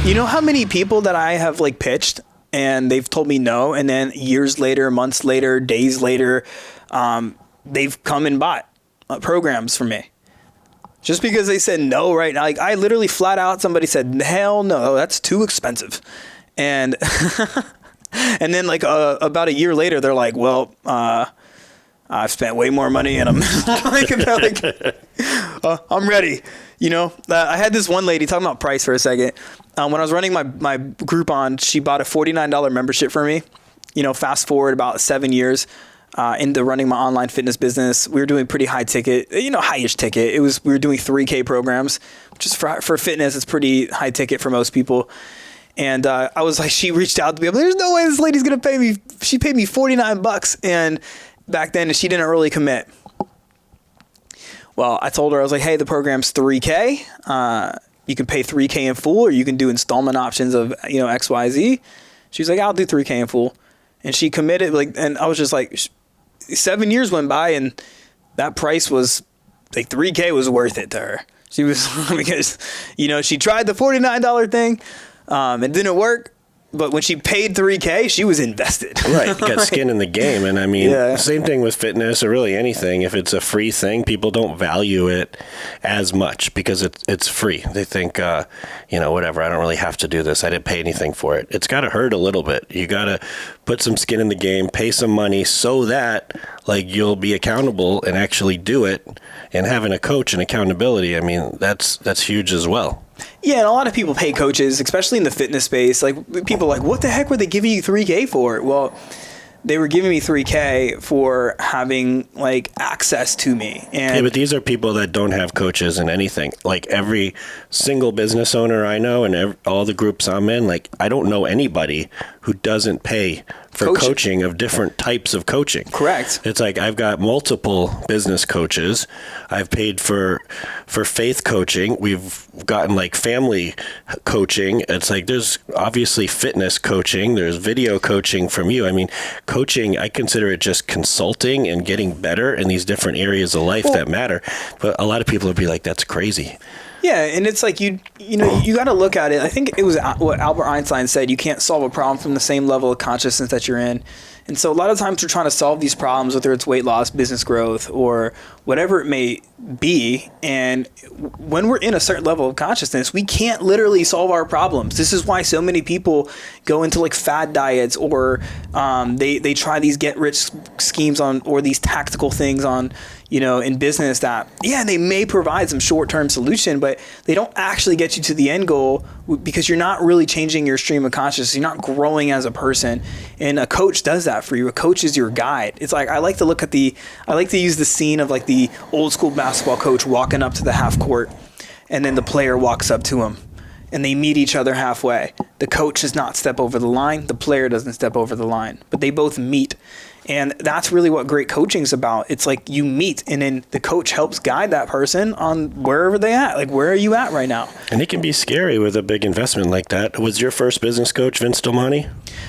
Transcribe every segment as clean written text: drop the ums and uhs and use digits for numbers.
You know how many people that I have like pitched and they've told me no, and then years later, months later, days later, they've come and bought programs from me just because they said no right now. Like I literally flat out, somebody said, hell no, that's too expensive. And, and then like about a year later, they're like, well, I've spent way more money and I'm I'm ready. You know, I had this one lady talking about price for a second. When I was running my Groupon, she bought a $49 membership for me. You know, fast forward about 7 years into running my online fitness business. We were doing pretty high ticket, high-ish ticket. We were doing 3K programs, which is for fitness, it's pretty high ticket for most people. And I was like, she reached out to me. I'm like, there's no way this lady's going to pay me. She paid me $49. And back then she didn't really commit. Well, I told her, I was like, hey, the program's $3K. You can pay $3K in full, or you can do installment options of, X, Y, Z. She's like, I'll do $3K in full. And she committed, and I was just like, 7 years went by and that price was like $3K was worth it to her. She was, because, she tried the $49 thing. It didn't work. But when she paid $3K, she was invested. Right. You got skin in the game. And I mean, Same thing with fitness or really anything. If it's a free thing, people don't value it as much because it's free. They think, whatever, I don't really have to do this. I didn't pay anything for it. It's got to hurt a little bit. You got to put some skin in the game, pay some money so that you'll be accountable and actually do it. And having a coach and accountability, I mean, that's huge as well. Yeah, and a lot of people pay coaches, especially in the fitness space. Like, people are like, what the heck were they giving you $3K for? Well, they were giving me $3K for having, access to me. And yeah, but these are people that don't have coaches in anything. Like, every single business owner I know and all the groups I'm in, I don't know anybody who doesn't pay for coaching of different types of coaching. Correct. It's like I've got multiple business coaches. I've paid for faith coaching. We've gotten family coaching. It's there's obviously fitness coaching. There's video coaching from you. I mean, coaching, I consider it just consulting and getting better in these different areas of life that matter. But a lot of people would be like, that's crazy. Yeah, and it's you got to look at it. I think it was what Albert Einstein said, you can't solve a problem from the same level of consciousness that you're in. And so a lot of times we're trying to solve these problems, whether it's weight loss, business growth, or whatever it may be. And when we're in a certain level of consciousness, we can't literally solve our problems. This is why so many people go into fad diets, or they try these get rich schemes or these tactical things on, in business that, they may provide some short-term solution, but they don't actually get you to the end goal because you're not really changing your stream of consciousness. You're not growing as a person. And a coach does that for you. A coach is your guide. It's I like to use the scene of the old school basketball coach walking up to the half court, and then the player walks up to him and they meet each other halfway. The coach does not step over the line. The player doesn't step over the line, but they both meet. And that's really what great coaching is about. It's you meet, and then the coach helps guide that person on wherever they at. Where are you at right now? And it can be scary with a big investment like that. Was your first business coach Vince Domani?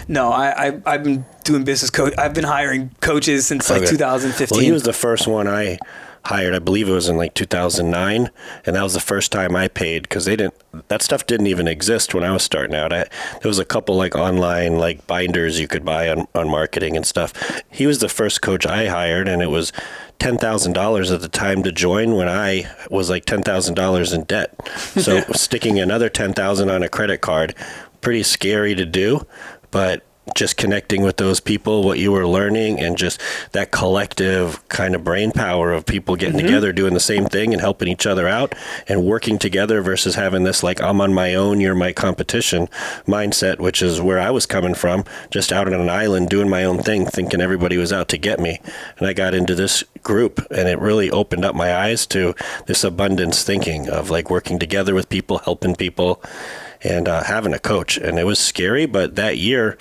No, I've been doing business coach. I've been hiring coaches since 2015. Well, he was the first one I hired. I believe it was in 2009, and that was the first time I paid because that stuff didn't even exist when I was starting out. There was a couple online binders you could buy on marketing and stuff. He was the first coach I hired, and it was $10,000 at the time to join when I was $10,000 in debt. So sticking another $10,000 on a credit card, pretty scary to do, but just connecting with those people, what you were learning, and just that collective kind of brain power of people getting together, doing the same thing and helping each other out and working together versus having this I'm on my own, you're my competition mindset, which is where I was coming from, just out on an island doing my own thing, thinking everybody was out to get me. And I got into this group, and it really opened up my eyes to this abundance thinking of working together with people, helping people, and having a coach. And it was scary, but that year,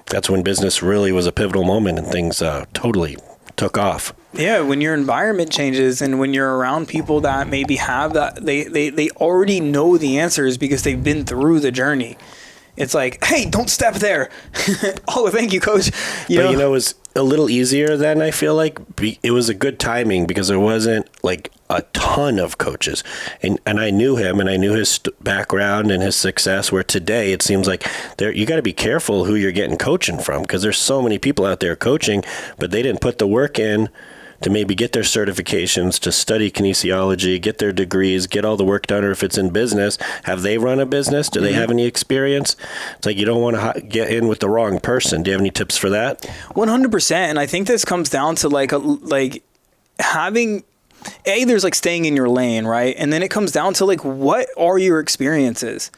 that's when business really was a pivotal moment and things totally took off. Yeah, when your environment changes and when you're around people that maybe have that, they already know the answers because they've been through the journey. It's like, hey, don't step there. Oh, thank you, coach. It was a little easier then, I feel like. It was a good timing because there wasn't like a ton of coaches. And I knew him and I knew his background and his success, where today it seems like you got to be careful who you're getting coaching from, because there's so many people out there coaching, but they didn't put the work in to maybe get their certifications, to study kinesiology, get their degrees, get all the work done. Or if it's in business, have they run a business? Do they have any experience? It's like you don't want to get in with the wrong person. Do you have any tips for that? 100%. And I think this comes down to like having, there's like staying in your lane, right? And then it comes down to like, what are your experiences?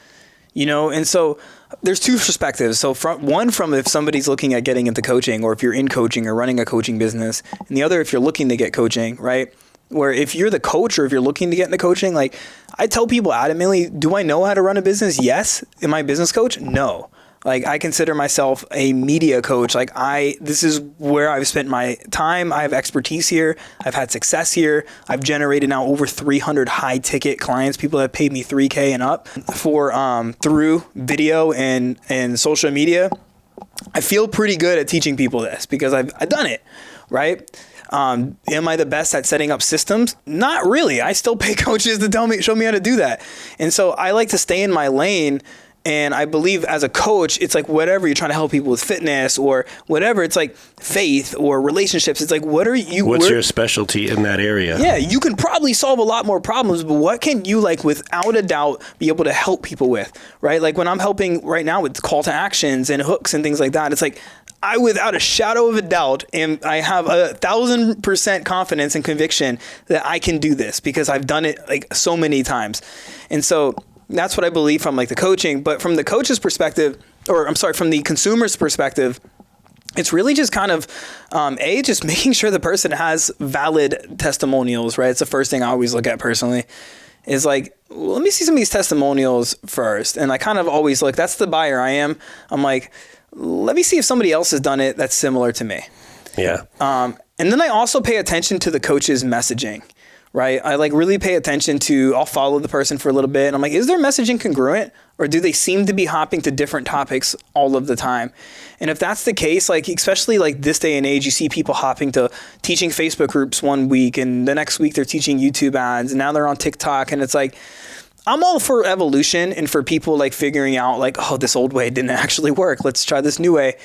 And so there's two perspectives. So from if somebody's looking at getting into coaching, or if you're in coaching or running a coaching business, and the other if you're looking to get coaching, right? Where if you're the coach or if you're looking to get into coaching, like I tell people adamantly, do I know how to run a business? Yes. Am I a business coach? No. Like I consider myself a media coach. Like this is where I've spent my time. I have expertise here. I've had success here. I've generated now over 300 high ticket clients, people that have paid me $3,000 and up for through video and social media. I feel pretty good at teaching people this because I've done it, right? Am I the best at setting up systems? Not really. I still pay coaches to show me how to do that. And so I like to stay in my lane. And I believe as a coach, it's like whatever you're trying to help people with fitness or whatever, it's like faith or relationships. It's like, what's your specialty in that area? Yeah, you can probably solve a lot more problems, but what can you like without a doubt be able to help people with, right? Like when I'm helping right now with call to actions and hooks and things like that, it's like I, without a shadow of a doubt, I have 1,000% confidence and conviction that I can do this because I've done it like so many times. And so that's what I believe from like the coaching, but from the coach's perspective, from the consumer's perspective, it's really just kind of, just making sure the person has valid testimonials, right? It's the first thing I always look at personally is like, well, let me see some of these testimonials first. And I kind of always look, that's the buyer I am. I'm like, let me see if somebody else has done it that's similar to me. Yeah. And then I also pay attention to the coach's messaging. Right. I like really pay attention to, I'll follow the person for a little bit and I'm like, is their messaging congruent or do they seem to be hopping to different topics all of the time? And if that's the case, like, especially like this day and age, you see people hopping to teaching Facebook groups one week and the next week they're teaching YouTube ads and now they're on TikTok. And it's like, I'm all for evolution and for people like figuring out like, oh, this old way didn't actually work. Let's try this new way.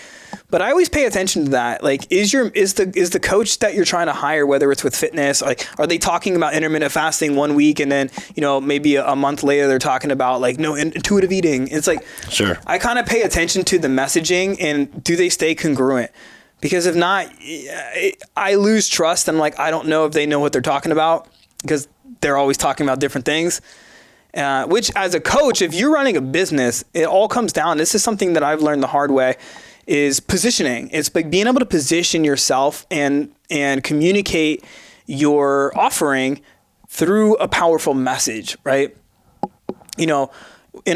But I always pay attention to that. Like, is the coach that you're trying to hire, whether it's with fitness, like, are they talking about intermittent fasting one week and then, maybe a month later they're talking about like intuitive eating? It's like, sure. I kind of pay attention to the messaging and do they stay congruent? Because if not, I lose trust. And like, I don't know if they know what they're talking about because they're always talking about different things. Which as a coach, if you're running a business, it all comes down. This is something that I've learned the hard way is positioning. It's like being able to position yourself and communicate your offering through a powerful message, right? In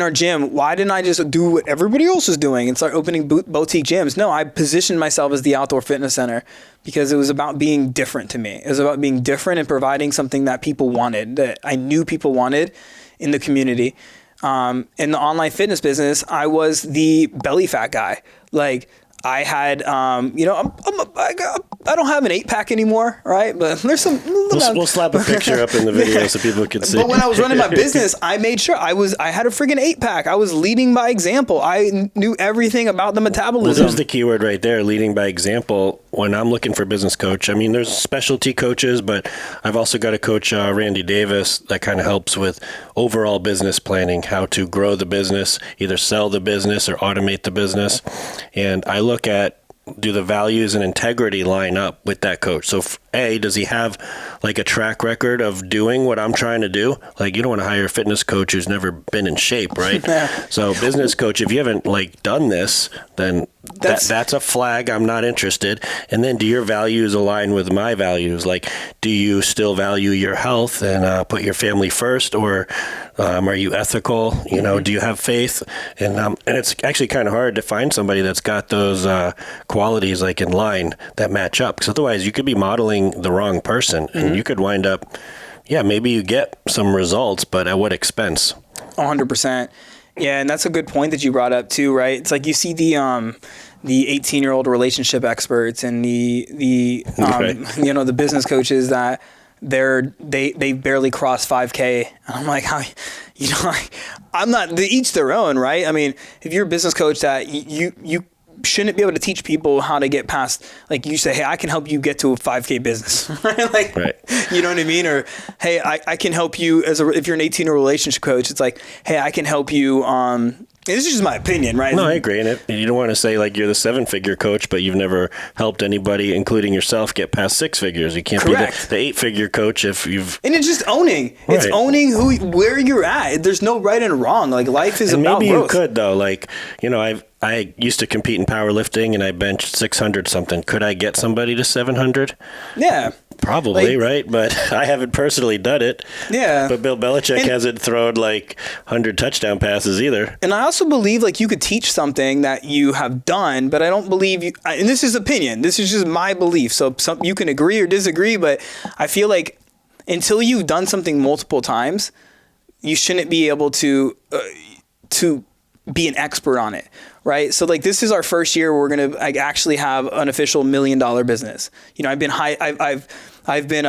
our gym, why didn't I just do what everybody else is doing and start opening boutique gyms? No, I positioned myself as the outdoor fitness center because it was about being different to me. It was about being different and providing something that people wanted, that I knew people wanted in the community. In the online fitness business, I was the belly fat guy. Like I had, I don't have an 8-pack anymore, right? But there's some. We'll slap a picture up in the video so people can see. But when I was running my business, I made sure I had a friggin' 8-pack. I was leading by example. I knew everything about the metabolism. Well, there's the keyword right there, leading by example. When I'm looking for a business coach, I mean, there's specialty coaches, but I've also got a coach, Randy Davis, that kind of helps with overall business planning, how to grow the business, either sell the business or automate the business. And I look at, do the values and integrity line up with that coach? So does he have like a track record of doing what I'm trying to do? Like you don't want to hire a fitness coach who's never been in shape, right? So business coach, if you haven't like done this, then that's a flag. I'm not interested. And then do your values align with my values? Like, do you still value your health and put your family first, or are you ethical? Do you have faith? And it's actually kind of hard to find somebody that's got those qualities like in line that match up, because otherwise you could be modeling the wrong person and you could wind up, maybe you get some results, but at what expense? 100%. Yeah, and that's a good point that you brought up too, right? It's like you see the 18-year-old relationship experts and the Right. you know, the business coaches that they barely cross 5K. And I'm like, how, you know, like, I'm not, they each their own, right? I mean, if you're a business coach that you shouldn't be able to teach people how to get past, like you say, hey, I can help you get to a 5K business, right? Like, Right. you know what I mean? Or, hey, I can help you if you're an 18-year relationship coach, it's like, hey, I can help you, this is just my opinion, right? No, I agree. And you don't want to say like you're the 7-figure coach, but you've never helped anybody, including yourself, get past 6 figures. You can't Correct. be the 8-figure coach if you've... And it's just owning. It's Right. owning where you're at. There's no right and wrong. Like, life is And about maybe growth. you could, though. Like, you know, I used to compete in powerlifting, and I benched 600 something. Could I get somebody to 700? Yeah. Probably, Like- right? But I haven't personally done it. Yeah. But Bill Belichick And- hasn't thrown like 100 touchdown passes either. And I also believe like you could teach something that you have done, but I don't believe you, and this is opinion. This is just my belief. So you can agree or disagree, but I feel like until you've done something multiple times, you shouldn't be able to be an expert on it. Right. So like this is our first year where we're going to like actually have an official $1 million business. You know, I've been I've been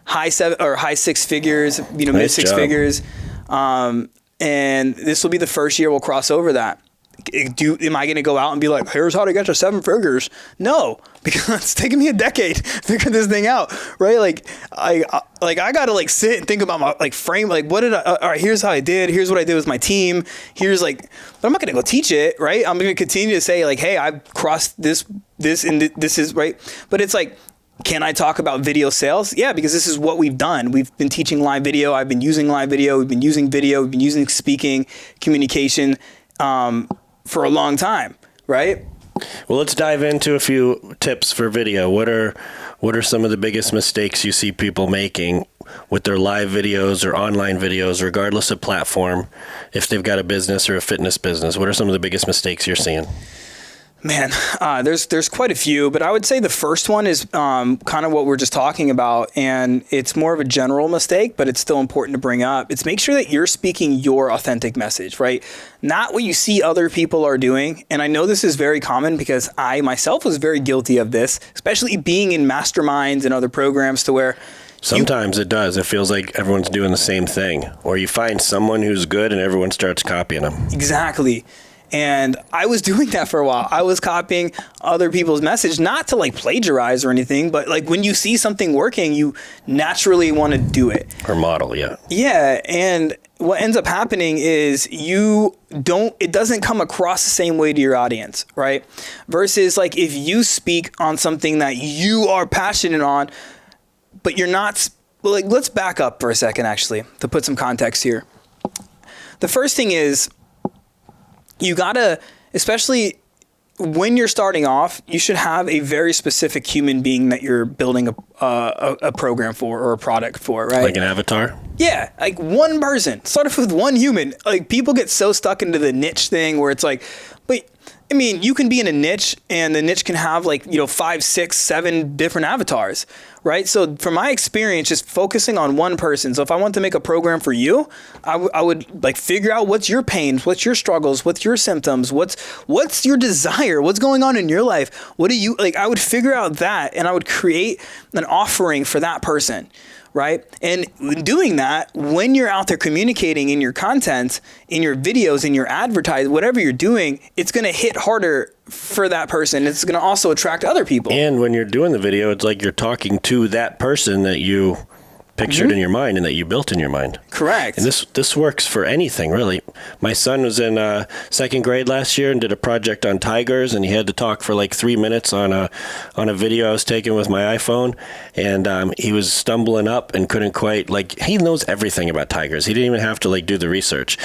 high 6 figures, you know, mid Nice 6 job. figures. And this will be the first year we'll cross over that. Am I going to go out and be like, here's how to get to 7 figures? No, because it's taken me a decade to figure this thing out, right? Like I got to like sit and think about my like frame, like what did all right, here's how I did, here's what I did with my team. Here's like, but I'm not going to go teach it, right? I'm going to continue to say like, hey, I've crossed this, and this is right. But it's like, can I talk about video sales? Yeah, because this is what we've done. We've been teaching live video. I've been using live video. We've been using video. We've been using speaking, communication for a long time, right? Well, let's dive into a few tips for video. What are some of the biggest mistakes you see people making with their live videos or online videos, regardless of platform, if they've got a business or a fitness business? What are some of the biggest mistakes you're seeing? Man, there's quite a few, but I would say the first one is kind of what we're just talking about, and it's more of a general mistake, but it's still important to bring up. It's make sure that you're speaking your authentic message, right? Not what you see other people are doing. And I know this is very common because I myself was very guilty of this, especially being in masterminds and other programs to where Sometimes it does. It feels like everyone's doing the same thing, or you find someone who's good and everyone starts copying them. Exactly. And I was doing that for a while. I was copying other people's message, not to like plagiarize or anything, but like when you see something working, you naturally want to do it. Or model, yeah. Yeah. And what ends up happening is it doesn't come across the same way to your audience, right? Versus like if you speak on something that you are passionate on, but you're not, like, let's back up for a second, actually, to put some context here. The first thing is, you gotta, especially when you're starting off, you should have a very specific human being that you're building a program for or a product for, right? Like an avatar? Yeah, like one person. Start off with one human. Like people get so stuck into the niche thing where it's like, but I mean, you can be in a niche and the niche can have like, 5, 6, 7 different avatars, right? So from my experience, just focusing on one person. So if I want to make a program for you, I would like figure out what's your pains, what's your struggles, what's your symptoms, what's your desire, what's going on in your life. What do you like? I would figure out that and I would create an offering for that person. Right? And in doing that, when you're out there communicating in your content, in your videos, in your advertising, whatever you're doing, it's going to hit harder for that person. It's going to also attract other people. And when you're doing the video, it's like you're talking to that person that you pictured in your mind and that you built in your mind. Correct. And this works for anything, really. My son was in 2nd grade last year and did a project on tigers, and he had to talk for like 3 minutes on a video I was taking with my iPhone, and he was stumbling up and couldn't quite, like, he knows everything about tigers. He didn't even have to like do the research,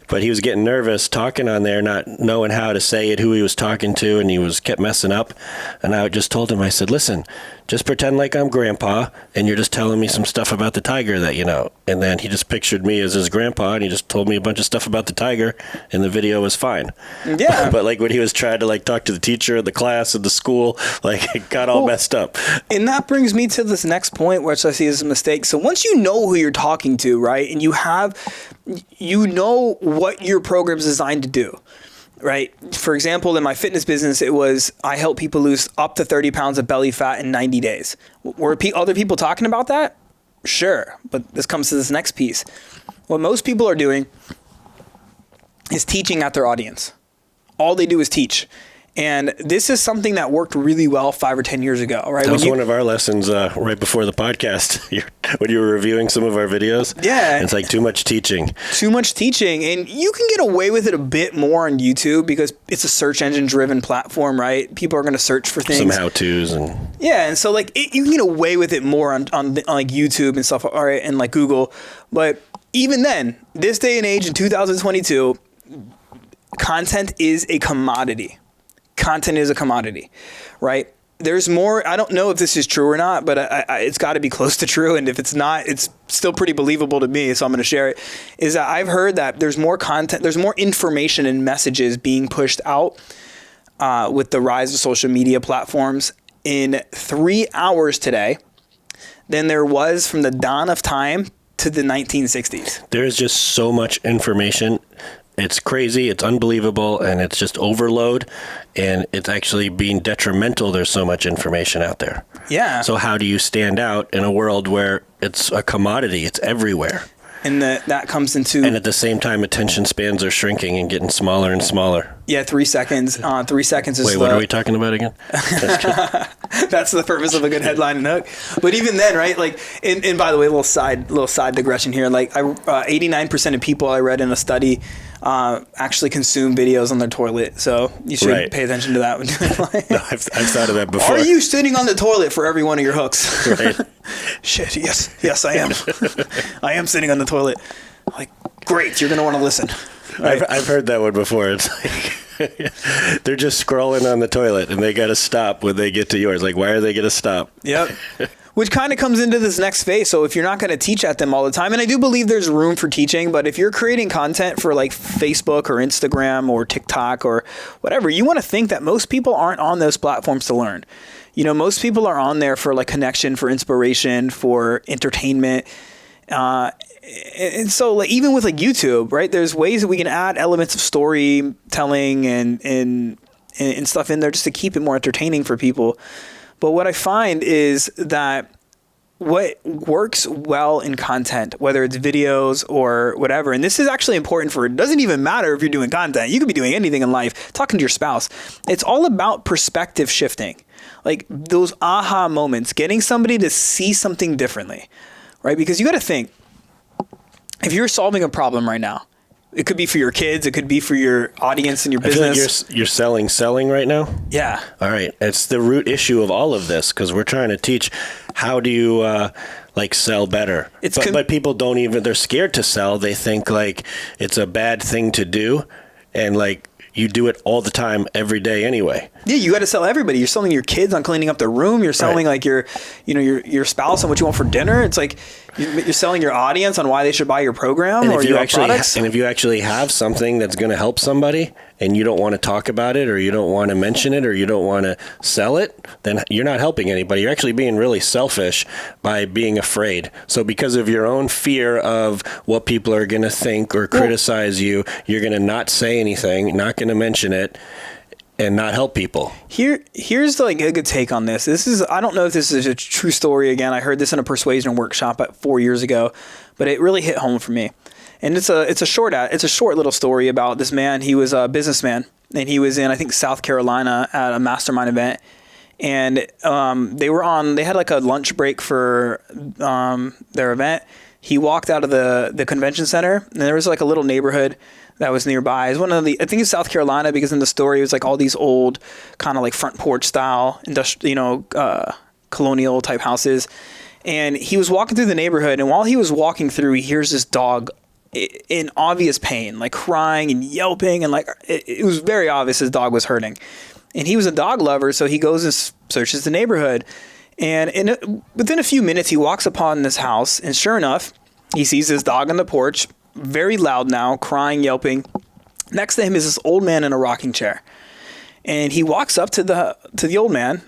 but he was getting nervous talking on there, not knowing how to say it, who he was talking to, and he kept messing up. And I just told him, I said, listen, just pretend like I'm grandpa and you're just telling me some stuff about the tiger that you know. And then he just pictured me as his grandpa and he just told me a bunch of stuff about the tiger and the video was fine. Yeah. But like when he was trying to like talk to the teacher, the class, and the school, like it got all messed up. And that brings me to this next point, which I see as a mistake. So once you know who you're talking to, right, and you have you know what your program is designed to do, right? For example, in my fitness business, it was I help people lose up to 30 pounds of belly fat in 90 days. Were other people talking about that? Sure. But this comes to this next piece. What most people are doing is teaching at their audience. All they do is teach. And this is something that worked really well 5 or 10 years ago, right? That was one of our lessons right before the podcast when you were reviewing some of our videos. Yeah. It's like too much teaching. Too much teaching. And you can get away with it a bit more on YouTube because it's a search engine driven platform, right? People are going to search for things. Some how-tos. Yeah. And so like you can get away with it more on like YouTube and stuff, all right, and like Google. But even then, this day and age in 2022, content is a commodity. Content is a commodity, right? There's more. I don't know if this is true or not, but it's got to be close to true. And if it's not, it's still pretty believable to me. So I'm going to share it. Is that I've heard that there's more content, there's more information and messages being pushed out with the rise of social media platforms in 3 hours today than there was from the dawn of time to the 1960s. There's just so much information. It's crazy, it's unbelievable, and it's just overload, and it's actually being detrimental. There's so much information out there. Yeah. So how do you stand out in a world where it's a commodity? It's everywhere. And that comes into... And at the same time, attention spans are shrinking and getting smaller and smaller. Yeah, 3 seconds. 3 seconds is Wait, what are we talking about again? That's the purpose of a good headline and hook. But even then, right? Like, and by the way, little side digression here. Like, 89% of people I read in a study actually consume videos on their toilet. So you should pay attention to that. No, I've thought of that before. Are you sitting on the toilet for every one of your hooks? Right. Shit. Yes, I am. I am sitting on the toilet. Like, great. You're gonna want to listen. Right. I've heard that one before. It's like they're just scrolling on the toilet and they got to stop when they get to yours. Like, why are they going to stop? Yep. Which kind of comes into this next phase. So if you're not going to teach at them all the time, and I do believe there's room for teaching, but if you're creating content for like Facebook or Instagram or TikTok or whatever, you want to think that most people aren't on those platforms to learn. You know, most people are on there for like connection, for inspiration, for entertainment. And so like even with like YouTube, right, there's ways that we can add elements of storytelling and stuff in there just to keep it more entertaining for people. But what I find is that what works well in content, whether it's videos or whatever, and this is actually important for, it doesn't even matter if you're doing content. You could be doing anything in life, talking to your spouse. It's all about perspective shifting. Like those aha moments, getting somebody to see something differently, right? Because you got to think, if you're solving a problem right now, it could be for your kids, it could be for your audience and your business. I feel like you're selling right now? Yeah. All right. It's the root issue of all of this because we're trying to teach how do you like sell better. But people don't even, they're scared to sell. They think like it's a bad thing to do and like you do it all the time, every day anyway. Yeah, you got to sell everybody. You're selling your kids on cleaning up their room. You're selling like your spouse on what you want for dinner. It's like you're selling your audience on why they should buy your program or your products. And if you actually have something that's going to help somebody and you don't want to talk about it or you don't want to mention it or you don't want to sell it, then you're not helping anybody. You're actually being really selfish by being afraid. So because of your own fear of what people are going to think or criticize you, you're going to not say anything, not going to mention it, and not help people. Here's like a good take on this. I don't know if this is a true story. Again, I heard this in a persuasion workshop 4 years ago, but it really hit home for me. And it's a short little story about this man. He was a businessman and he was in, I think, South Carolina at a mastermind event. And they had like a lunch break for their event. He walked out of the convention center and there was like a little neighborhood that was nearby. It was I think it's South Carolina because in the story it was like all these old kind of like front porch style colonial type houses. And he was walking through the neighborhood, and while he was walking through, he hears this dog in obvious pain, like crying and yelping, and like it was very obvious his dog was hurting. And he was a dog lover, so he goes and searches the neighborhood. And within a few minutes, he walks upon this house, and sure enough, he sees his dog on the porch, very loud now, crying, yelping. Next to him is this old man in a rocking chair. And he walks up to the old man,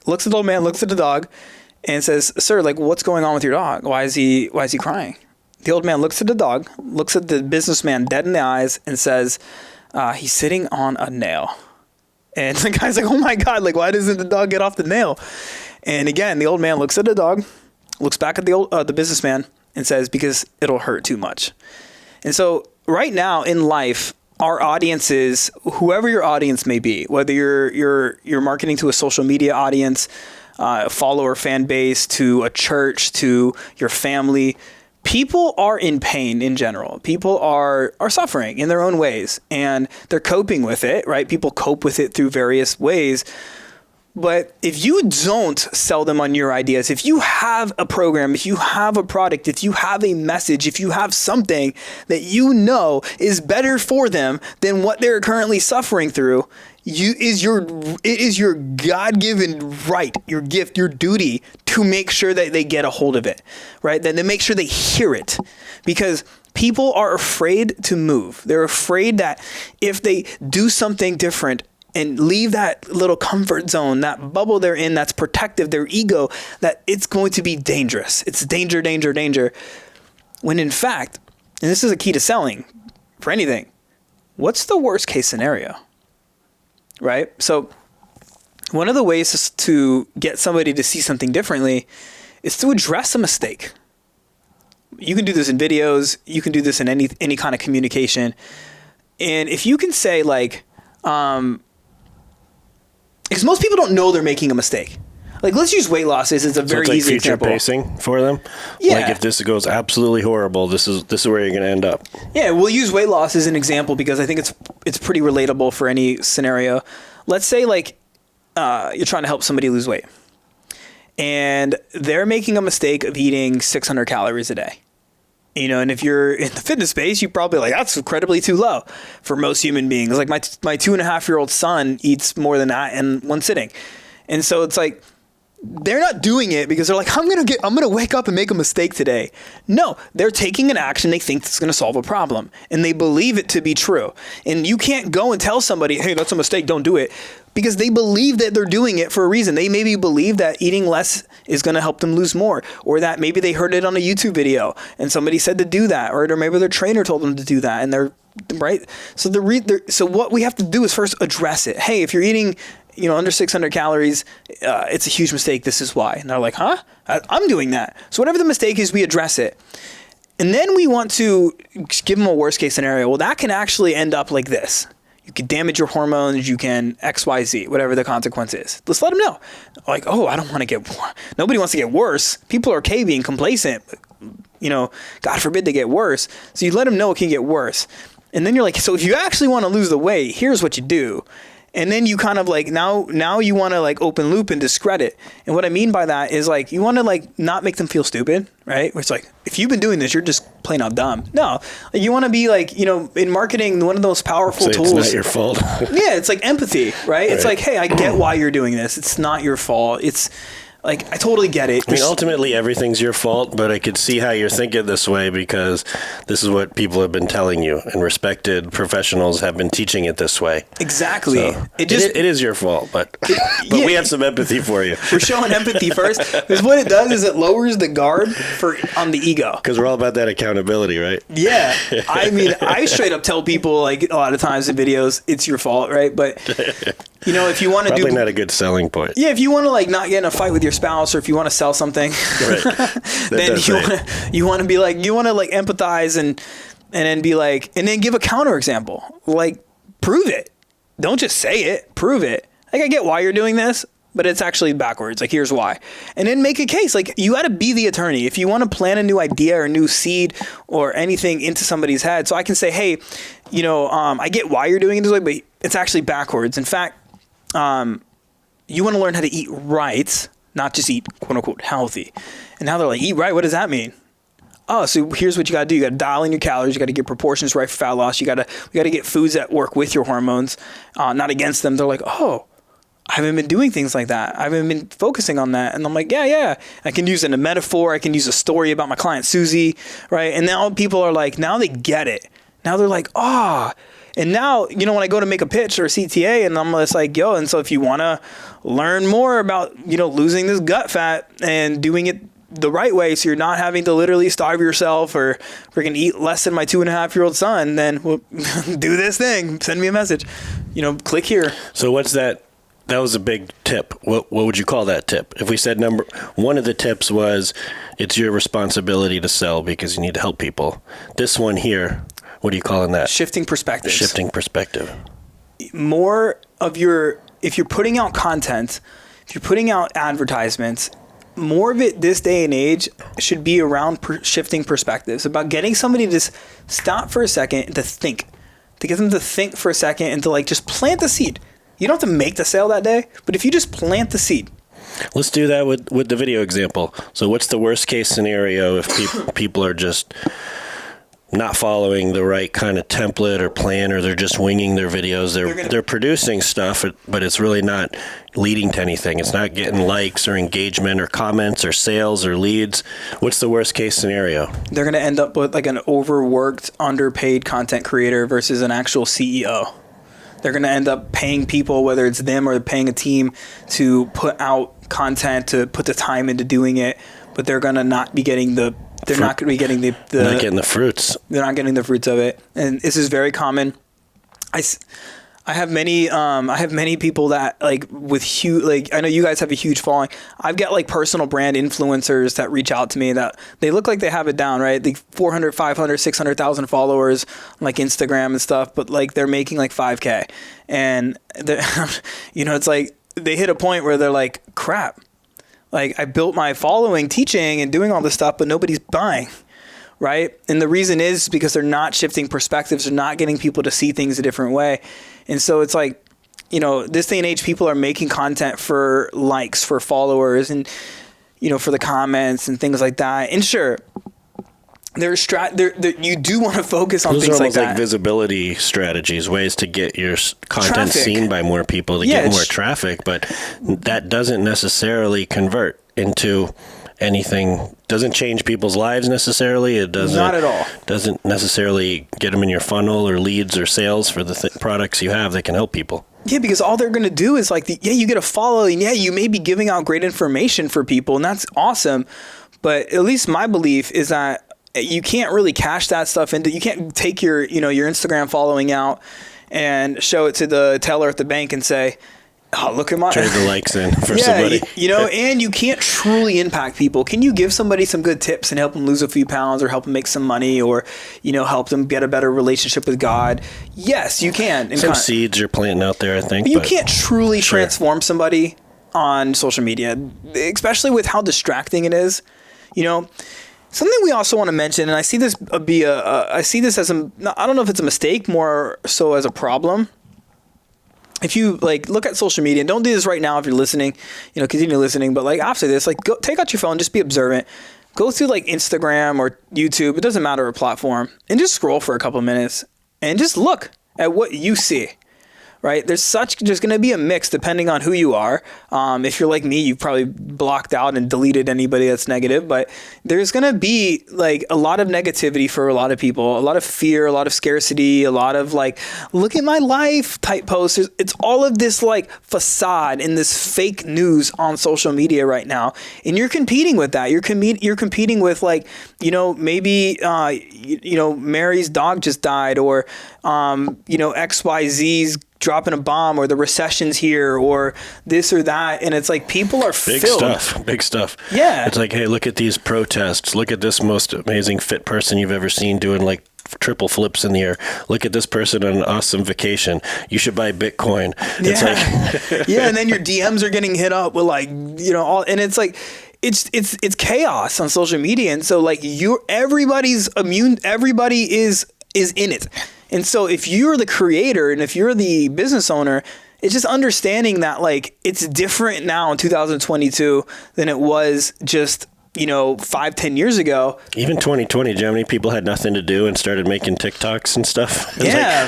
looks at the old man, looks at the dog, and says, "Sir, like, what's going on with your dog? Why is he crying?" The old man looks at the dog, looks at the businessman dead in the eyes, and says, he's sitting on a nail. And the guy's like, oh my God, like, why doesn't the dog get off the nail? And again, the old man looks at the dog, looks back at the businessman, and says, because it'll hurt too much. And so right now in life, our audience is whoever your audience may be, whether you're marketing to a social media audience, follower fan base, to a church, to your family. People are in pain in general. People are suffering in their own ways, and they're coping with it, right? People cope with it through various ways. But if you don't sell them on your ideas, if you have a program, if you have a product, if you have a message, if you have something that you know is better for them than what they're currently suffering through, it is your God-given right, your gift, your duty to make sure that they get a hold of it, right? That they make sure they hear it, because people are afraid to move. They're afraid that if they do something different and leave that little comfort zone, that bubble they're in that's protective, their ego, that it's going to be dangerous. It's danger, danger, danger. When in fact, and this is a key to selling for anything, what's the worst case scenario? Right? So one of the ways to get somebody to see something differently is to address a mistake. You can do this in videos. You can do this in any kind of communication. And if you can say like, because most people don't know they're making a mistake. Like, let's use weight loss as a very easy example. Future pacing for them. Yeah. Like if this goes absolutely horrible, this is where you're going to end up. Yeah, we'll use weight loss as an example because I think it's pretty relatable for any scenario. Let's say like you're trying to help somebody lose weight, and they're making a mistake of eating 600 calories a day. You know, and if you're in the fitness space, you probably like, that's incredibly too low for most human beings. Like my 2.5-year-old son eats more than that in one sitting. And so it's like, they're not doing it because they're like, I'm going to wake up and make a mistake today. No, they're taking an action they think it's going to solve a problem, and they believe it to be true. And you can't go and tell somebody, hey, that's a mistake, don't do it, because they believe that they're doing it for a reason. They maybe believe that eating less is going to help them lose more, or that maybe they heard it on a YouTube video and somebody said to do that, or maybe their trainer told them to do that, and they're right. So so what we have to do is first address it. Hey, if you're eating under 600 calories, it's a huge mistake. This is why. And they're like, huh? I'm doing that. So whatever the mistake is, we address it. And then we want to give them a worst case scenario. Well, that can actually end up like this. You can damage your hormones. You can X, Y, Z, whatever the consequence is. Let's let them know. Like, oh, I don't want to get worse. Nobody wants to get worse. People are okay being complacent. God forbid they get worse. So you let them know it can get worse. And then you're like, so if you actually want to lose the weight, here's what you do. And then you kind of like, now you want to like open loop and discredit. And what I mean by that is like, you want to like not make them feel stupid, right? Where it's like, if you've been doing this, you're just plain out dumb. No, like you want to be like, in marketing, one of the most powerful tools. It's not your fault. Yeah. It's like empathy, right? It's like, hey, I get why you're doing this. It's not your fault. It's like, I totally get it. I mean, ultimately, everything's your fault, but I could see how you're thinking this way because this is what people have been telling you, and respected professionals have been teaching it this way. Exactly. So it is your fault, but we have some empathy for you. We're showing empathy first, because what it does is it lowers the guard on the ego. Because we're all about that accountability, right? Yeah. I mean, I straight up tell people, like, a lot of times in videos, it's your fault, right? But, if you want to Probably not a good selling point. Yeah, if you want to, like, not get in a fight with your spouse, or if you want to sell something, then you want to be like, you want to, like, empathize and then be like, and then give a counterexample. Like, prove it. Don't just say it. Prove it. Like, I get why you're doing this, but it's actually backwards. Like, here's why. And then make a case. Like, you got to be the attorney. If you want to plant a new idea or a new seed or anything into somebody's head, so I can say, hey, I get why you're doing it this way, but it's actually backwards. In fact, you want to learn how to eat right, not just eat quote unquote healthy. And now they're like, eat right. What does that mean? Oh, so here's what you got to do. You got to dial in your calories. You got to get proportions right for fat loss. We got to get foods that work with your hormones, not against them. They're like, oh, I haven't been doing things like that. I haven't been focusing on that. And I'm like, yeah. I can use it in a metaphor. I can use a story about my client, Susie, right? And now people are like, now they get it. Now they're like, oh. And now, when I go to make a pitch or a CTA, and I'm just like, and so if you want to learn more about, losing this gut fat and doing it the right way, so you're not having to literally starve yourself or freaking eat less than my 2.5-year-old son, then well, do this thing. Send me a message. Click here. So what's that? That was a big tip. What would you call that tip? If we said one of the tips was it's your responsibility to sell because you need to help people. This one here, what are you calling that? Shifting perspectives. Shifting perspective. More of if you're putting out content, if you're putting out advertisements, more of it this day and age should be around shifting perspectives, about getting somebody to stop for a second and to think, to get them to think for a second and to like just plant the seed. You don't have to make the sale that day, but if you just plant the seed. Let's do that with the video example. So what's the worst case scenario if people are just not following the right kind of template or plan, or they're just winging their videos? They're producing stuff, but it's really not leading to anything. It's not getting likes or engagement or comments or sales or leads. What's the worst case scenario? They're going to end up with like an overworked, underpaid content creator versus an actual CEO. They're going to end up paying people, whether it's them or paying a team, to put out content, to put the time into doing it, but they're going to not be getting the They're not going to be getting the not getting the fruits. They're not getting the fruits of it, and this is very common. I have many people that like with huge, like I know you guys have a huge following. I've got like personal brand influencers that reach out to me that they look like they have it down, right? Like 400, 500, 600,000 followers on like Instagram and stuff, but like they're making like 5K, and it's like they hit a point where they're like, crap. Like I built my following teaching and doing all this stuff, but nobody's buying, right? And the reason is because they're not shifting perspectives. They're not getting people to see things a different way. And so it's like, this day and age, people are making content for likes, for followers, and, for the comments and things like that. And sure, you do want to focus on things like that. Those are almost like visibility strategies, ways to get your content seen by more people, to get more traffic, but that doesn't necessarily convert into anything. Doesn't change people's lives necessarily. It doesn't. Not at all. Doesn't necessarily get them in your funnel or leads or sales for the products you have that can help people. Yeah, because all they're going to do is like, you get a following. Yeah, you may be giving out great information for people, and that's awesome. But at least my belief is that you can't really cash that stuff into. You can't take your Instagram following out and show it to the teller at the bank and say, oh, look at my trade the likes in for somebody. And you can't truly impact people. Can you give somebody some good tips and help them lose a few pounds or help them make some money or, help them get a better relationship with God? Yes, you can. Some seeds you're planting out there, I think. But you can't truly transform somebody on social media, especially with how distracting it is. Something we also want to mention, and I see this I see this as I don't know if it's a mistake, more so as a problem. If you look at social media, don't do this right now if you're listening, continue listening, but after this, go take out your phone, just be observant. Go through Instagram or YouTube, it doesn't matter what platform, and just scroll for a couple of minutes and just look at what you see. Right? There's going to be a mix depending on who you are. If you're like me, you've probably blocked out and deleted anybody that's negative, but there's going to be a lot of negativity for a lot of people, a lot of fear, a lot of scarcity, a lot of look at my life type posts. It's all of this facade and this fake news on social media right now. And you're competing with that. You're competing with maybe, Mary's dog just died, or, XYZ's dropping a bomb, or the recession's here, or this or that, and it's people are big stuff. Yeah, it's hey, look at these protests. Look at this most amazing fit person you've ever seen doing triple flips in the air. Look at this person on an awesome vacation. You should buy Bitcoin. It's yeah, and then your DMs are getting hit up with all, and it's it's chaos on social media, and so everybody's immune. Everybody is in it. And so if you're the creator and if you're the business owner, it's just understanding that it's different now in 2022 than it was just 5-10 years ago. Even 2020, Germany, people had nothing to do and started making TikToks and stuff.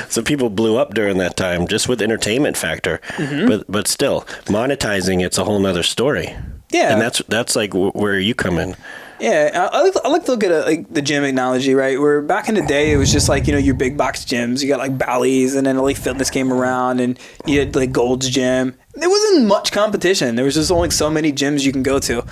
So people blew up during that time just with entertainment factor. Mm-hmm. But still, monetizing, it's a whole nother story. Yeah. And that's where you come in. Yeah, I like to look at the gym analogy, right? Where back in the day, it was just your big box gyms. You got Bally's, and then LA Fitness came around, and you had Gold's Gym. There wasn't much competition. There was just only so many gyms you can go to,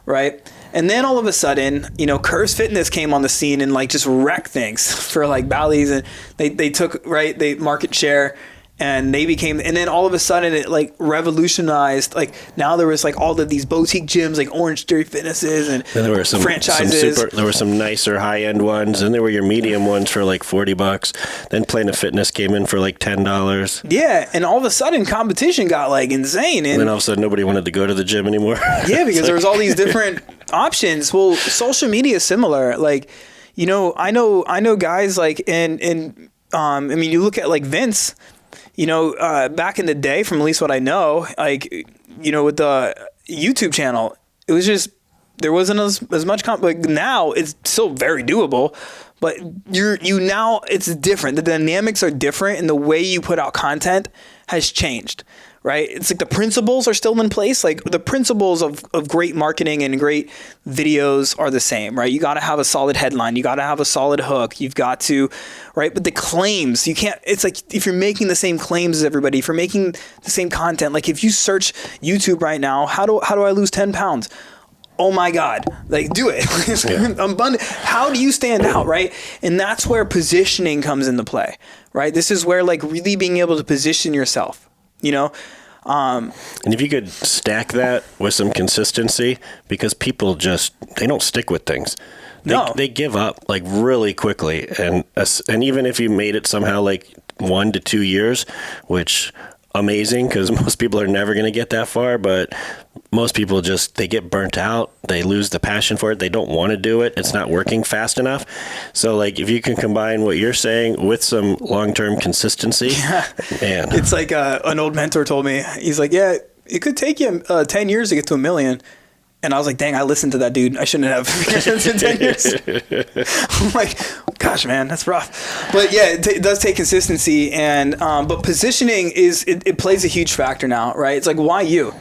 right? And then all of a sudden, Curves Fitness came on the scene and like just wrecked things for like Bally's, and they took, right, they market share. And they became, and then all of a sudden it like revolutionized. Like now there was like all of these boutique gyms, like Orange Theory Fitnesses, and then there were some franchises. There were some nicer high end ones, and there were your medium ones for like $40. Then Planet Fitness came in for like $10. Yeah, and all of a sudden competition got like insane, and then all of a sudden nobody wanted to go to the gym anymore. Yeah, because there was all these different options. Well, social media is similar. Like, I know guys like, and I mean, you look at like Vince. Back in the day, from at least what I know, like, with the YouTube channel, it was just, there wasn't as much, like now it's still very doable, but now it's different. The dynamics are different and the way you put out content has changed, right? It's like the principles are still in place. Like the principles of great marketing and great videos are the same, right? You got to have a solid headline. You got to have a solid hook. You've got to, right? But the claims, you can't, it's like if you're making the same claims as everybody, if you're making the same content, like if you search YouTube right now, how do I lose 10 pounds? Oh my God, like do it. Yeah. How do you stand out, right? And that's where positioning comes into play, right? This is where like really being able to position yourself. And if you could stack that with some consistency, because people they don't stick with things. They give up like really quickly. And even if you made it somehow like 1 to 2 years, which amazing, because most people are never going to get that far, but most people they get burnt out. They lose the passion for it. They don't want to do it. It's not working fast enough. So like if you can combine what you're saying with some long-term consistency, man. It's like an old mentor told me, he's like, yeah, it could take you 10 years to get to $1 million. And I was like, dang, I listened to that dude. I shouldn't have. 10 years. I'm like, gosh, man, that's rough. But yeah, it does take consistency. And but positioning it plays a huge factor now, right? It's like, why you?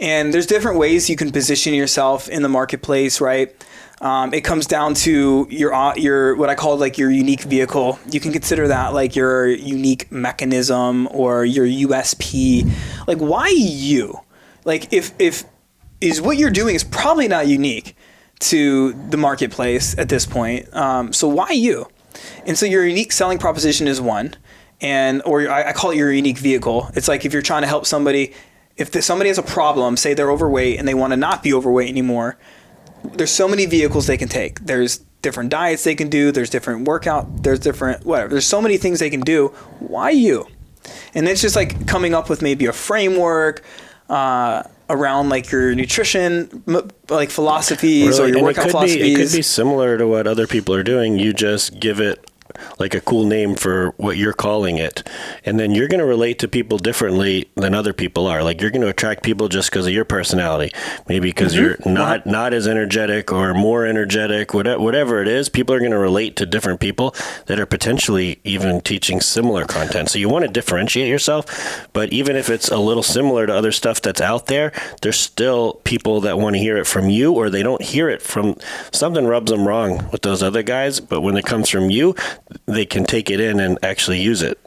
And there's different ways you can position yourself in the marketplace, right? It comes down to your what I call like your unique vehicle. You can consider that like your unique mechanism or your USP. Like, why you? Like, if is what you're doing is probably not unique to the marketplace at this point. So why you? And so your unique selling proposition is one, or I call it your unique vehicle. It's like if you're trying to help somebody, somebody has a problem, say they're overweight and they want to not be overweight anymore, there's so many vehicles they can take. There's different diets they can do. There's different workout. There's different whatever. There's so many things they can do. Why you? And it's just like coming up with maybe a framework, around like your nutrition like philosophies, or your workout philosophies. It could be similar to what other people are doing. You just give it like a cool name for what you're calling it. And then you're going to relate to people differently than other people are. Like you're going to attract people just because of your personality. Maybe because you're not as energetic or more energetic, whatever it is. People are going to relate to different people that are potentially even teaching similar content. So you want to differentiate yourself. But even if it's a little similar to other stuff that's out there, there's still people that want to hear it from you, or they don't hear it from something rubs them wrong with those other guys. But when it comes from you, they can take it in and actually use it.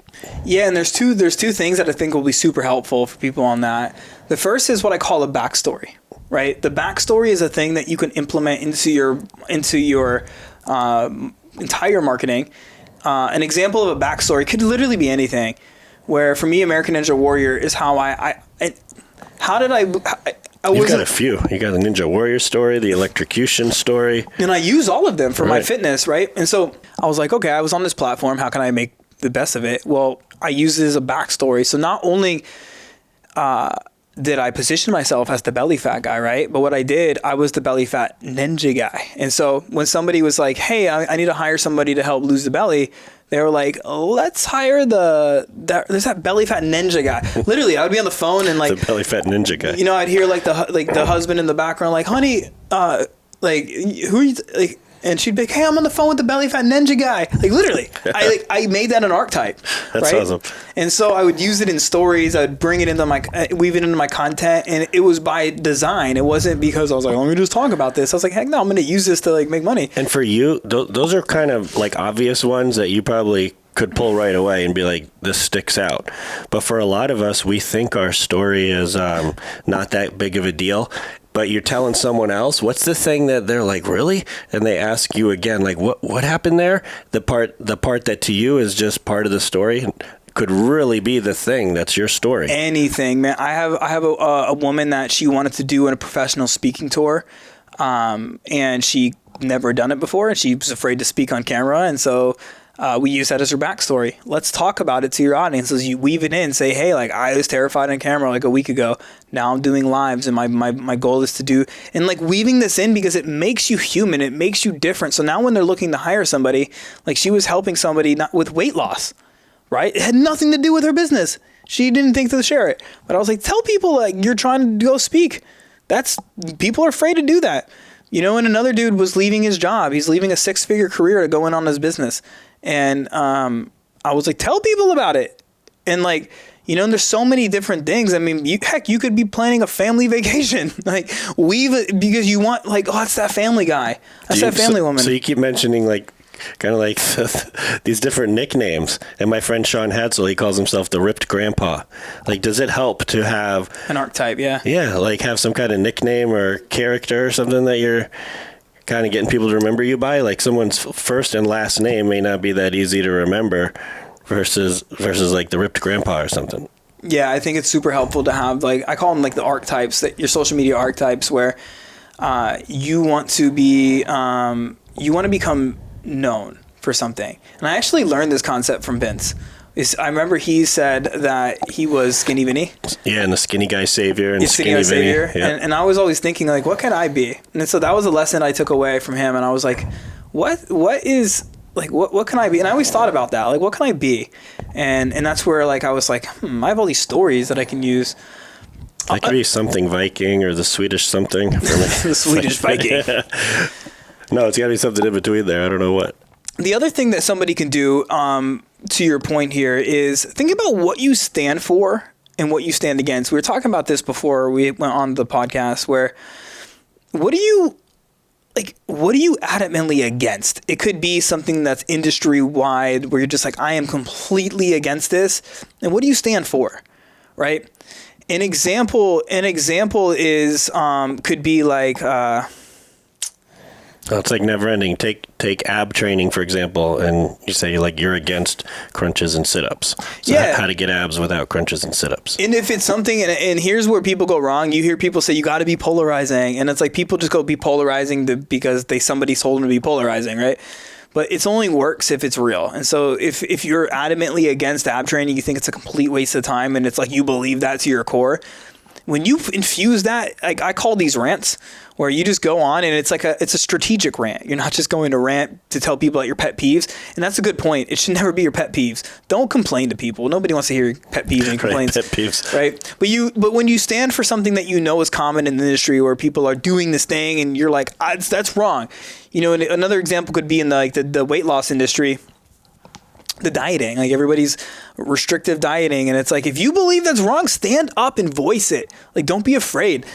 Yeah, and there's two things that I think will be super helpful for people on that. The first is what I call a backstory, right? The backstory is a thing that you can implement into your entire marketing. An example of a backstory could literally be anything. Where for me, American Ninja Warrior is how You've got a few. You got the Ninja Warrior story, the electrocution story. And I use all of them for my fitness, right? And so I was like, okay, I was on this platform. How can I make the best of it? Well, I use it as a backstory. So not only did I position myself as the belly fat guy, right? But what I did, I was the belly fat ninja guy. And so when somebody was like, hey, I need to hire somebody to help lose the belly, they were like, let's hire there's that belly fat ninja guy. Literally, I would be on the phone and like the belly fat ninja guy. I'd hear like the husband in the background, like, honey, like who are you? Like, and she'd be like, hey, I'm on the phone with the belly fat ninja guy. Like literally, I made that an archetype. That's right? awesome. And so I would use it in stories. I would bring it into weave it into my content, and it was by design. It wasn't because I was like, let me just talk about this. I was like, heck no, I'm going to use this to like make money. And for you, those are kind of like obvious ones that you probably could pull right away and be like, this sticks out. But for a lot of us, we think our story is not that big of a deal. but you're telling someone else, what's the thing that they're like, really? And they ask you again, like, what happened there? The part that to you is just part of the story could really be the thing that's your story. Anything, man. I have a woman that she wanted to do a professional speaking tour, and she never done it before, and she was afraid to speak on camera, and so we use that as her backstory. Let's talk about it to your audience. As you weave it in, say, hey, like I was terrified on camera like a week ago. Now I'm doing lives, and my goal is to do, and like weaving this in because it makes you human. It makes you different. So now when they're looking to hire somebody, like she was helping somebody not with weight loss, right? It had nothing to do with her business. She didn't think to share it. But I was like, tell people like you're trying to go speak. People are afraid to do that. You know, and another dude was leaving his job. He's leaving a 6-figure career to go in on his business. And I was like, tell people about it. And like, you know, and there's so many different things. I mean, you could be planning a family vacation. Like weave it because you want like, oh, it's that family guy. That's that family woman. So you keep mentioning like, kind of like these different nicknames. And my friend Sean Hadsel, he calls himself the Ripped Grandpa. Like, does it help to have an archetype? Yeah. Yeah. Like have some kind of nickname or character or something that you're kind of getting people to remember you by? Like someone's first and last name may not be that easy to remember versus like the Ripped Grandpa or something. Yeah, I think it's super helpful to have, like, I call them like the archetypes, that your social media archetypes, where you want to become known for something. And I actually learned this concept from Vince. I remember he said that he was Skinny Vinny. Yeah, and the Skinny Guy Savior and Skinny Vinny. Savior. Yeah. And I was always thinking, like, what can I be? And so that was a lesson I took away from him. And I was like, what can I be? And I always thought about that. Like, what can I be? And that's where, like, I was like, I have all these stories that I can use. That could be something Viking or the Swedish something. The Swedish Viking. No, it's got to be something in between there. I don't know what. The other thing that somebody can do, to your point here, is think about what you stand for and what you stand against. We were talking about this before we went on the podcast, where what are you adamantly against? It could be something that's industry wide where you're just like, I am completely against this. And what do you stand for? Right? An example is, could be like, it's like never ending. Take ab training, for example, and you say like you're against crunches and sit-ups. So how to get abs without crunches and sit-ups. And if it's something, and here's where people go wrong. You hear people say you got to be polarizing, and it's like people just go be polarizing because somebody told them to be polarizing, right? But it's only works if it's real. And so if you're adamantly against ab training, you think it's a complete waste of time, and it's like you believe that to your core. When you infuse that, I call these rants, where you just go on and it's a strategic rant. You're not just going to rant to tell people about your pet peeves. And that's a good point. It should never be your pet peeves. Don't complain to people. Nobody wants to hear pet peeves and complaints. Right, pet peeves. Right. But when you stand for something that you know is common in the industry, where people are doing this thing and you're like, that's wrong. You know, and another example could be in the weight loss industry. The dieting, like everybody's restrictive dieting, and it's like, if you believe that's wrong, stand up and voice it. Like, don't be afraid.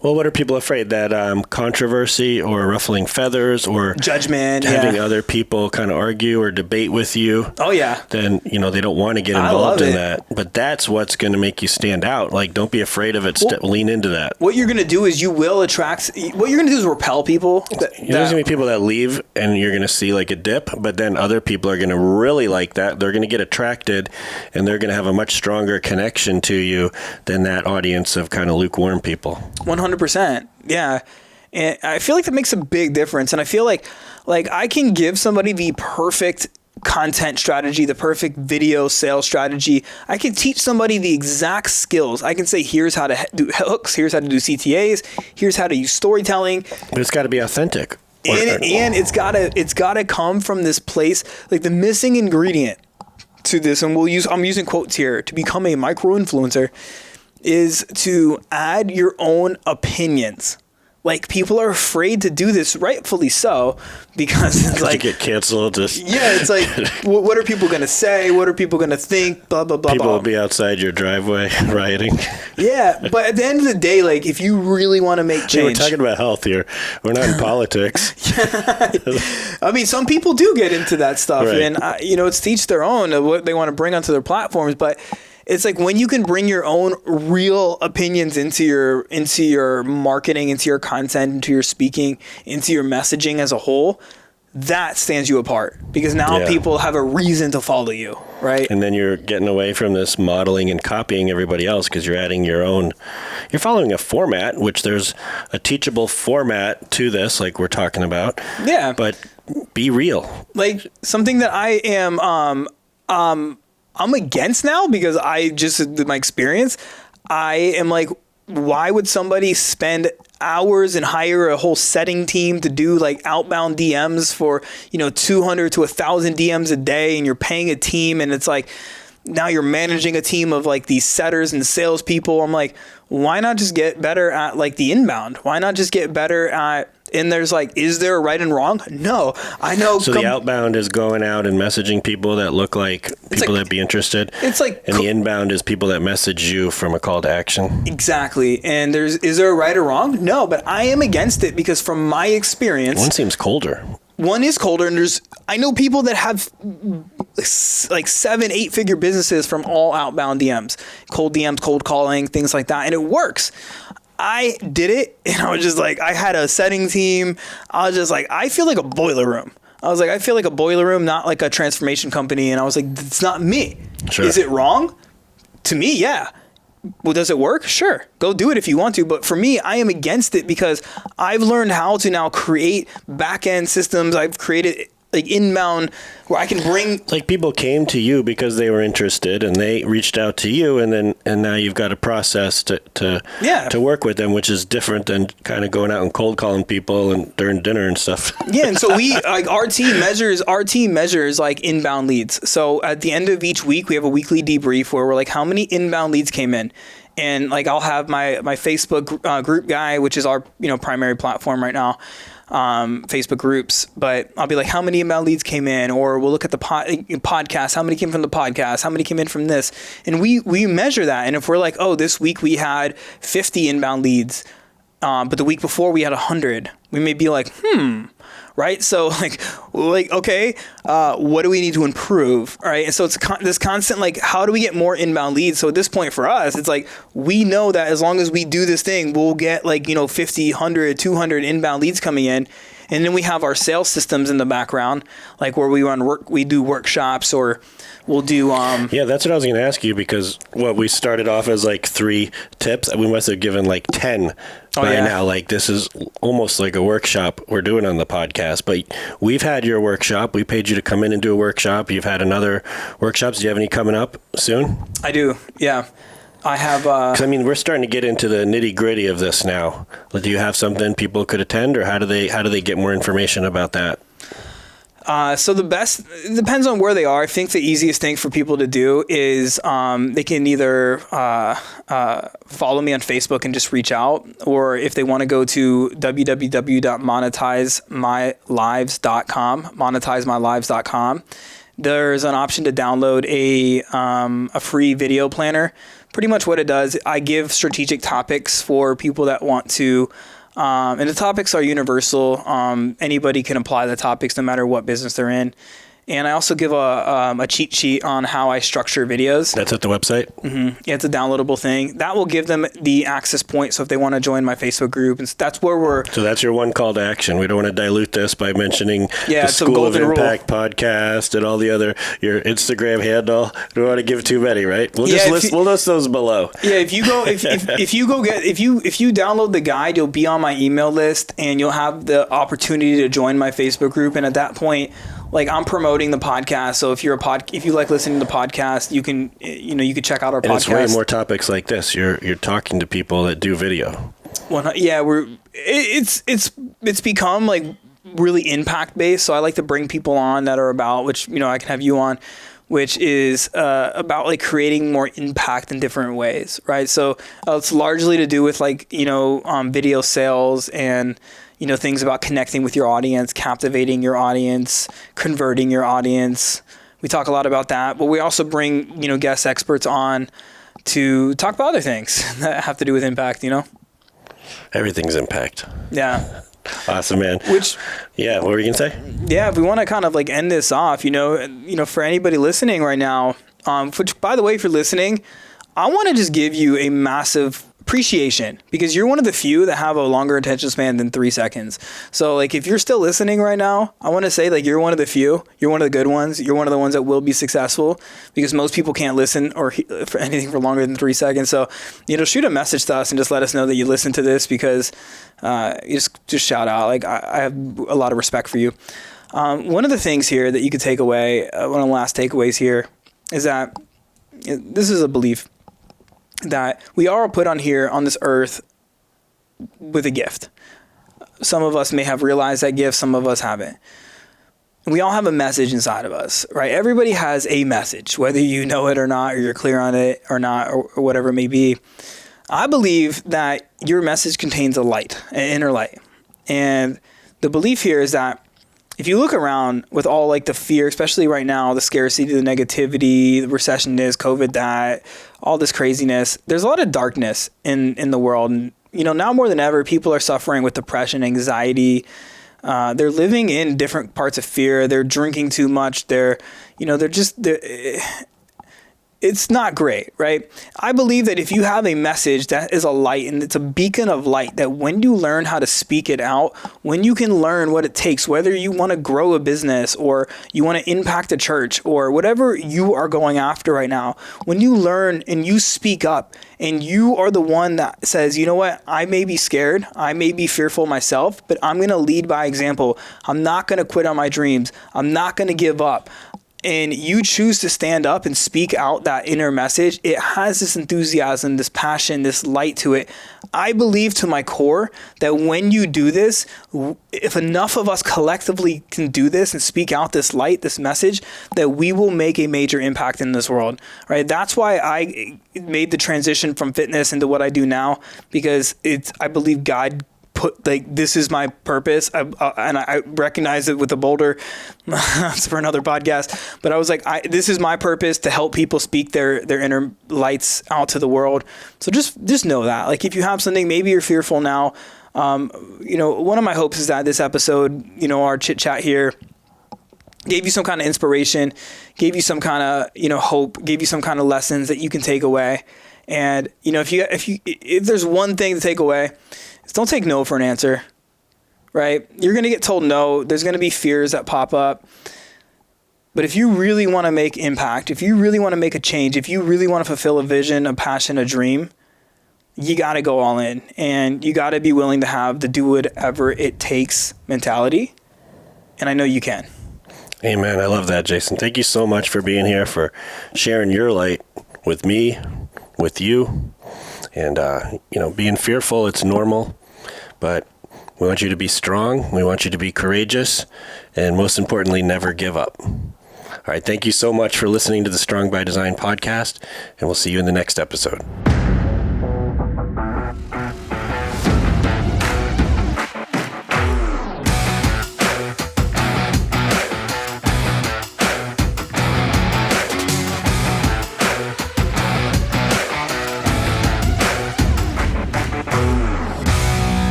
Well, what are people afraid? That controversy or ruffling feathers or judgment, having other people kind of argue or debate with you. Oh yeah. Then, they don't want to get involved in that. But that's what's going to make you stand out. Like, don't be afraid of it. Lean into that. What you're going to do is you will attract. What you're going to do is repel people. There's going to be people that leave, and you're going to see like a dip. But then other people are going to really like that. They're going to get attracted, and they're going to have a much stronger connection to you than that audience of kind of lukewarm people. 100%. Yeah. And I feel like that makes a big difference. And I feel like I can give somebody the perfect content strategy, the perfect video sales strategy. I can teach somebody the exact skills. I can say, here's how to do hooks, here's how to do CTAs, here's how to use storytelling. But it's got to be authentic. And it's gotta come from this place. Like, the missing ingredient to this, and I'm using quotes here, to become a micro influencer, is to add your own opinions. Like, people are afraid to do this, rightfully so, because it's like, you get canceled. It's like, what are people going to say? What are people going to think? Blah, blah, blah, people blah. will be outside your driveway rioting. Yeah, but at the end of the day, like, if you really want to make change. We're talking about health here. We're not in politics. I mean, some people do get into that stuff, right. and, it's to each their own of what they want to bring onto their platforms, but It's like when you can bring your own real opinions into your marketing, into your content, into your speaking, into your messaging as a whole, that stands you apart, because now people have a reason to follow you, right? And then you're getting away from this modeling and copying everybody else, because you're adding your own. You're following a format, which there's a teachable format to this, like we're talking about. Yeah. But be real. Like something that I am I'm against now, because I just, my experience, I am like, why would somebody spend hours and hire a whole setting team to do like outbound DMs for, 200 to 1,000 DMs a day, and you're paying a team, and it's like, now you're managing a team of like these setters and salespeople. I'm like, why not just get better at like the inbound? Why not just get better at, and there's like, is there a right and wrong? No, I know. So the outbound is going out and messaging people that look like people that be interested. It's like, and the inbound is people that message you from a call to action. Exactly. And is there a right or wrong? No, but I am against it, because from my experience, one seems colder. One is colder, and I know people that have like 7-8 figure businesses from all outbound DMs, cold DMs, cold calling, things like that. And it works. I did it, and I was just like, I had a setting team. I was just like, I feel like a boiler room. I was like, I feel like a boiler room, not like a transformation company. And I was like, it's not me. Sure. Is it wrong? To me, yeah. Well, does it work? Sure. Go do it if you want to. But for me, I am against it, because I've learned how to now create back-end systems. I've created like inbound where I can bring, like, people came to you because they were interested, and they reached out to you, and now you've got a process to work with them, which is different than kind of going out and cold calling people and during dinner and stuff. Yeah. And so our team measures like inbound leads. So at the end of each week, we have a weekly debrief where we're like, how many inbound leads came in? And like, I'll have my Facebook group guy, which is our, primary platform right now, Facebook groups, but I'll be like, how many inbound leads came in? Or we'll look at the podcast, how many came from the podcast, how many came in from this? And we measure that. And if we're like, oh, this week we had 50 inbound leads, but the week before we had 100, we may be like, right? So like, okay, what do we need to improve? All right. And so it's this constant, like, how do we get more inbound leads? So at this point for us, it's like, we know that as long as we do this thing, we'll get like, 50, 100, 200 inbound leads coming in. And then we have our sales systems in the background, like where we do workshops, or we'll do. Yeah, that's what I was going to ask you, because we started off as like 3 tips. We must have given like 10 by now. Like, this is almost like a workshop we're doing on the podcast. But we've had your workshop. We paid you to come in and do a workshop. You've had another workshops. Do you have any coming up soon? I do. Yeah. I have. 'Cause, I mean, we're starting to get into the nitty gritty of this now. Do you have something people could attend, or how do they get more information about that? So it depends on where they are. I think the easiest thing for people to do is they can either follow me on Facebook and just reach out, or if they want to go to www.monetimelives.com, there's an option to download a free video planner. Pretty much what it does, I give strategic topics for people that want to, and the topics are universal. Anybody can apply the topics no matter what business they're in. And I also give a cheat sheet on how I structure videos. That's at the website? Mm-hmm. Yeah, it's a downloadable thing. That will give them the access point. So if they want to join my Facebook group, and that's where we're... So that's your one call to action. We don't want to dilute this by mentioning the School of Impact podcast and all the other, your Instagram handle. We don't want to give too many, right? We'll list those below. Yeah, if you download the guide, you'll be on my email list, and you'll have the opportunity to join my Facebook group. And at that point, like, I'm promoting the podcast. So if you like listening to the podcast, you can check out our podcast. It's way more topics like this. You're talking to people that do video. Well, yeah, it's become like really impact based. So I like to bring people on that are about, which, I can have you on, which is about like creating more impact in different ways, right? So it's largely to do with like, video sales and, things about connecting with your audience, captivating your audience, converting your audience. We talk a lot about that, but we also bring, guest experts on to talk about other things that have to do with impact, Everything's impact. Yeah. Awesome, man. Which, yeah, what were you gonna say? yeah, if we want to kind of like end this off, for anybody listening right now, which by the way, if you're listening, I want to just give you a massive appreciation because you're one of the few that have a longer attention span than 3 seconds. So like, if you're still listening right now, I want to say like, you're one of the few, you're one of the good ones. You're one of the ones that will be successful because most people can't listen or for anything for longer than 3 seconds. So, shoot a message to us and just let us know that you listen to this because, you just shout out. Like I have a lot of respect for you. One of the things here that you could take away, one of the last takeaways here is that this is a belief that we are put on here on this earth with a gift. Some of us may have realized that gift, some of us haven't. We all have a message inside of us, right? Everybody has a message, whether you know it or not, or you're clear on it or not, or whatever it may be. I believe that your message contains a light, an inner light. And the belief here is that if you look around with all like the fear, especially right now, the scarcity, the negativity, the recession is, COVID, that, all this craziness, there's a lot of darkness in the world. And, now more than ever, people are suffering with depression, anxiety. They're living in different parts of fear. They're drinking too much. It's not great, right? I believe that if you have a message that is a light and it's a beacon of light, that when you learn how to speak it out, when you can learn what it takes, whether you want to grow a business or you want to impact a church or whatever you are going after right now, when you learn and you speak up and you are the one that says, you know what, I may be scared, I may be fearful myself, but I'm going to lead by example. I'm not going to quit on my dreams. I'm not going to give up. And you choose to stand up and speak out that inner message, it has this enthusiasm, this passion, this light to it. I believe to my core that when you do this, if enough of us collectively can do this and speak out this light, this message, that we will make a major impact in this world, right? That's why I made the transition from fitness into what I do now, because I believe God put, like, this is my purpose. And I recognize it with the boulder. That's for another podcast. But I was like, this is my purpose, to help people speak their inner lights out to the world. So just know that, like, if you have something, maybe you're fearful now. One of my hopes is that this episode, our chit chat here, gave you some kind of inspiration, gave you some kind of, hope, gave you some kind of lessons that you can take away. And, if there's one thing to take away, don't take no for an answer, right? You're going to get told no. There's going to be fears that pop up. But if you really want to make impact, if you really want to make a change, if you really want to fulfill a vision, a passion, a dream, you got to go all in. And you got to be willing to have the do whatever it takes mentality. And I know you can. Amen. I love that, Jason. Thank you so much for being here, for sharing your light with me, with you. And, being fearful, it's normal. But we want you to be strong. We want you to be courageous. And most importantly, never give up. All right. Thank you so much for listening to the Strong by Design podcast. And we'll see you in the next episode.